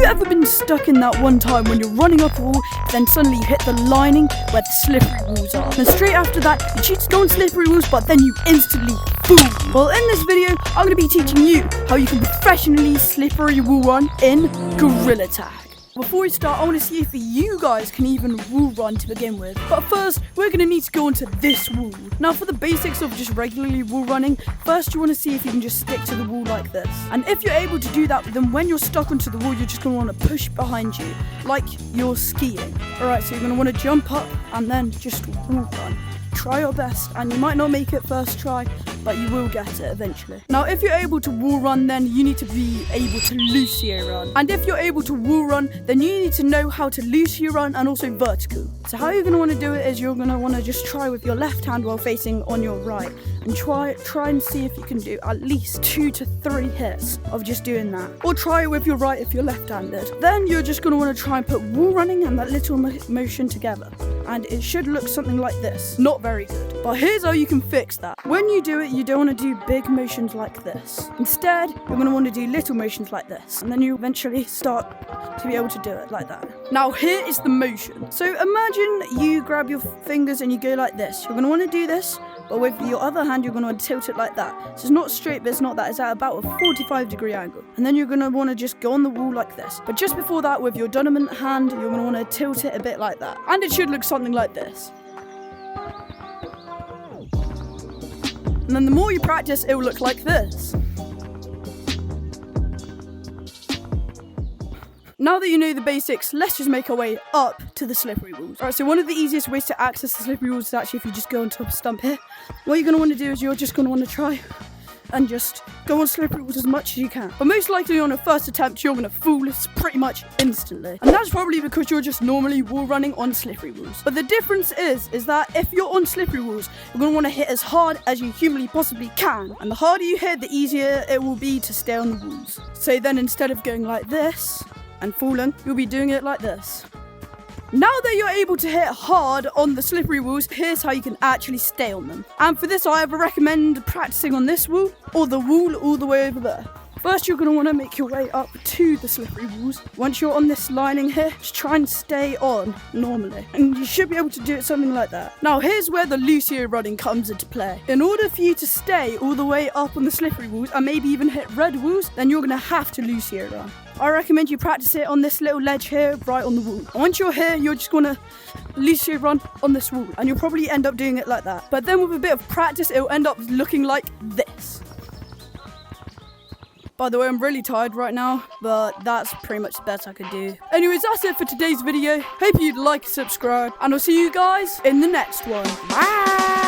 ever been stuck in that one time when you're running up a wall, then suddenly you hit the lining where the slippery walls are? And straight after that, you choose to go on slippery walls, but then you instantly boom. Well, in this video, I'm going to be teaching you how you can professionally slippery wall run in GTAG. Before we start, I want to see if you guys can even wall run to begin with. But first, we're going to need to go onto this wall. Now, for the basics of just regularly wall running, first you want to see if you can just stick to the wall like this. And if you're able to do that, then when you're stuck onto the wall, you're just going to want to push behind you, like you're skiing. Alright, so you're going to want to jump up and then just wall run. Try your best, and you might not make it first try, but you will get it eventually. Now, if you're able to wall run, then you need to be able to lucio run. And if you're able to wall run, then you need to know how to lucio run and also vertical. So how you're going to want to do it is you're going to want to just try with your left hand while facing on your right. And try and see if you can do at least 2 to 3 hits of just doing that. Or try it with your right if you're left-handed. Then you're just going to want to try and put wall running and that little motion together. And it should look something like this. Not very good. But here's how you can fix that. When you do it, you don't want to do big motions like this. Instead, you're going to want to do little motions like this. And then you eventually start to be able to do it like that. Now, here is the motion. So imagine you grab your fingers and you go like this. You're going to want to do this, but with your other hand, you're going to want to tilt it like that. So it's not straight, but it's not that. It's at about a 45-degree angle. And then you're going to want to just go on the wall like this. But just before that, with your dominant hand, you're going to want to tilt it a bit like that. And it should look something like this. And then the more you practice, it will look like this. Now that you know the basics, let's just make our way up to the slippery walls. Alright, so one of the easiest ways to access the slippery walls is actually if you just go on top of a stump here. What you're going to want to do is you're just going to want to try and just go on slippery walls as much as you can. But most likely on a first attempt, you're going to fall pretty much instantly. And that's probably because you're just normally wall running on slippery walls. But the difference is that if you're on slippery walls, you're going to want to hit as hard as you humanly possibly can. And the harder you hit, the easier it will be to stay on the walls. So then instead of going like this and falling, you'll be doing it like this. Now that you're able to hit hard on the slippery walls, here's how you can actually stay on them. And for this, I either recommend practicing on this wall or the wall all the way over there. First, you're going to want to make your way up to the slippery walls. Once you're on this lining here, just try and stay on normally. And you should be able to do it something like that. Now, here's where the lucio running comes into play. In order for you to stay all the way up on the slippery walls and maybe even hit red walls, then you're going to have to lucio run. I recommend you practice it on this little ledge here, right on the wall. And once you're here, you're just going to lucio run on this wall. And you'll probably end up doing it like that. But then with a bit of practice, it'll end up looking like this. By the way, I'm really tired right now, but that's pretty much the best I could do. Anyways, that's it for today's video. Hope you'd like and subscribe, and I'll see you guys in the next one. Bye!